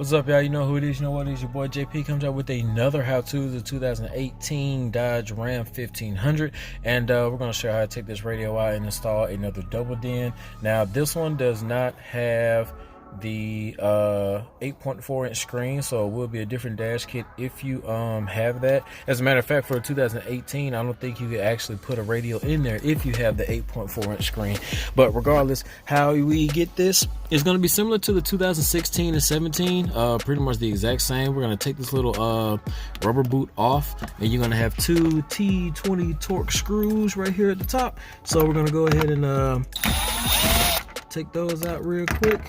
What's up, y'all? You know who it is, you know what it is. Your boy JP comes out with another how-to, the 2018 Dodge Ram 1500, and we're going to show you how to take this radio out and install another double din. Now, this one does not have the 8.4 inch screen, so it will be a different dash kit if you have that. As a matter of fact, for 2018, I don't think you could actually put a radio in there if you have the 8.4 inch screen. But regardless, how we get this is going to be similar to the 2016 and 17, pretty much the exact same. We're going to take this little rubber boot off, and you're going to have two T20 torque screws right here at the top. So we're going to go ahead and take those out real quick.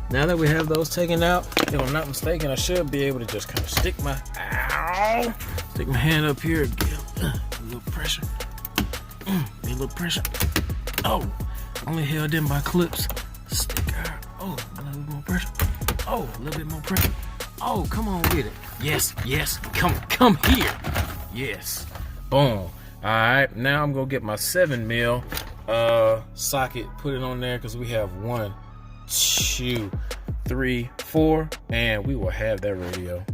Now that we have those taken out, if I'm not mistaken, I should be able to just kind of stick my hand up here, give a little pressure, Oh, only held in by clips. Stick out. Oh, a little more pressure. Oh, a little bit more pressure. Oh, come on with it. Yes, come here. Yes, boom. All right, now I'm gonna get my 7mm socket, put it on there, because we have 1, 2, 3, 4, and we will have that radio.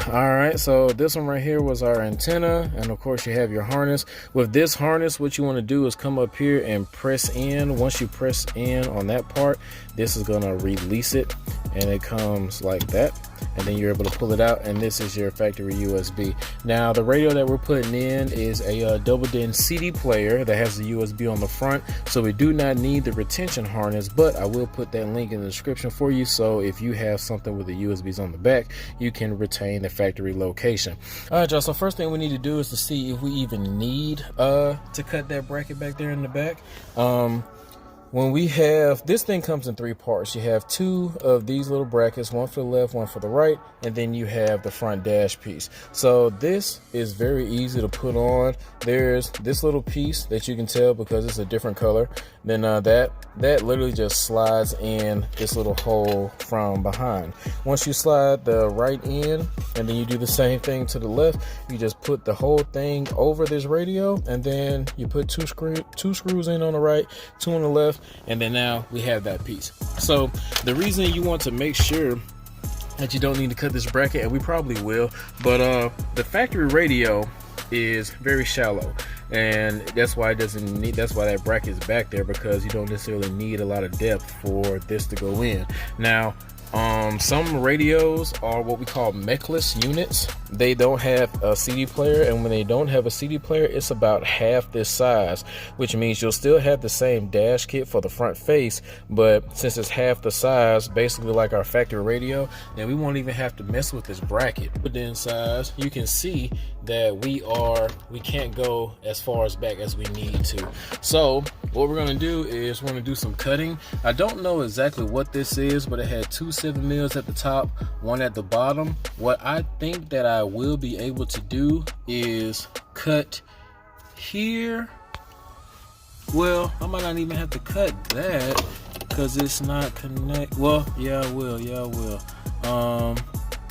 Alright, so this one right here was our antenna, and of course you have your harness. With this harness, what you want to do is come up here and press in. Once you press in on that part, this is going to release it, and it comes like that, and then you're able to pull it out, and this is your factory USB. Now the radio that we're putting in is a double din CD player that has the USB on the front, so we do not need the retention harness, but I will put that link in the description for you, so if you have something with the USBs on the back, you can retain the factory location. All right, y'all, so first thing we need to do is to see if we even need to cut that bracket back there in the back. When we have, this thing comes in 3 parts. You have 2 of these little brackets, one for the left, one for the right, and then you have the front dash piece. So this is very easy to put on. There's this little piece that you can tell because it's a different color. Then that literally just slides in this little hole from behind. Once you slide the right in, and then you do the same thing to the left, you just put the whole thing over this radio, and then you put two screws in on the right, 2 on the left, and then now we have that piece. So the reason you want to make sure that you don't need to cut this bracket, and we probably will, but the factory radio is very shallow, and that's why it doesn't need, that's why that bracket is back there, because you don't necessarily need a lot of depth for this to go in. Now some radios are what we call mechless units. They don't have a CD player, and when they don't have a CD player, it's about half this size, which means you'll still have the same dash kit for the front face, but since it's half the size, basically like our factory radio, then we won't even have to mess with this bracket. Within size, you can see that we can't go as far as back as we need to. So what we're going to do is we're going to do some cutting. I don't know exactly what this is, but it had 2 7mm at the top, 1 at the bottom. What I think that I will be able to do is cut here. Well, I might not even have to cut that because it's not connect. Well, yeah, I will.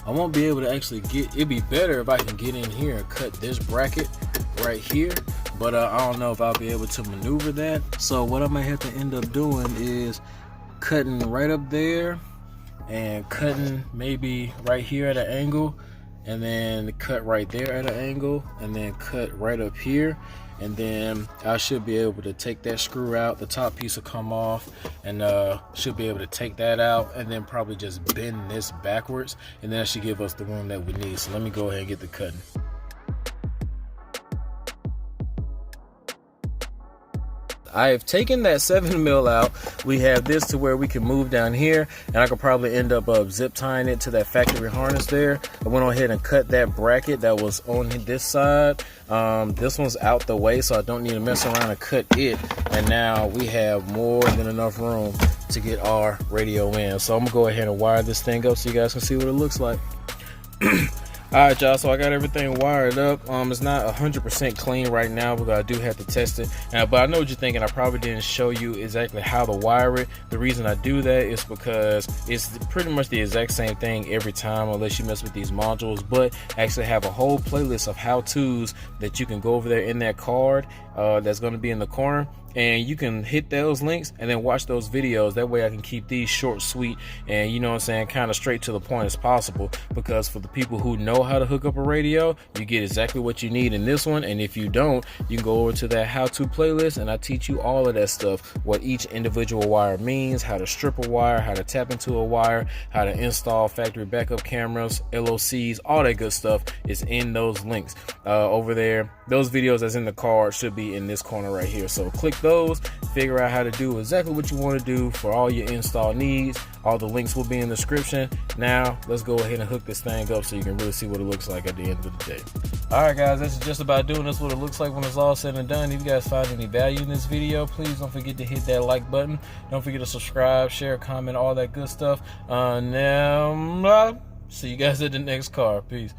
I won't be able to actually get, it'd be better if I can get in here and cut this bracket right here, but I don't know if I'll be able to maneuver that. So what I might have to end up doing is cutting right up there, and cutting maybe right here at an angle, and then cut right there at an angle, and then cut right up here, and then I should be able to take that screw out. The top piece will come off, and should be able to take that out, and then probably just bend this backwards, and that should give us the room that we need. So let me go ahead and get the cutting. I have taken that 7mm out. We have this to where we can move down here, and I could probably end up zip tying it to that factory harness there. I went ahead and cut that bracket that was on this side. This one's out the way, so I don't need to mess around and cut it. And now we have more than enough room to get our radio in. So I'm gonna go ahead and wire this thing up so you guys can see what it looks like. Alright, y'all, so I got everything wired up. It's not 100% clean right now because I do have to test it. But I know what you're thinking. I probably didn't show you exactly how to wire it. The reason I do that is because it's pretty much the exact same thing every time unless you mess with these modules. But I actually have a whole playlist of how-tos that you can go over there in that card that's going to be in the corner. And you can hit those links and then watch those videos. That way I can keep these short, sweet, and you know what I'm saying, kind of straight to the point as possible. Because for the people who know how to hook up a radio, you get exactly what you need in this one. And if you don't, you can go over to that how-to playlist and I teach you all of that stuff. What each individual wire means, how to strip a wire, how to tap into a wire, how to install factory backup cameras, LOCs, all that good stuff is in those links over there. Those videos that's in the card should be in this corner right here. So click those, figure out how to do exactly what you want to do for all your install needs. All the links will be in the description. Now let's go ahead and hook this thing up so you can really see what it looks like at the end of the day. Alright guys, that's just about doing this what it looks like when it's all said and done. If you guys find any value in this video, please don't forget to hit that like button. Don't forget to subscribe, share, comment, all that good stuff. Now see you guys at the next car. Peace.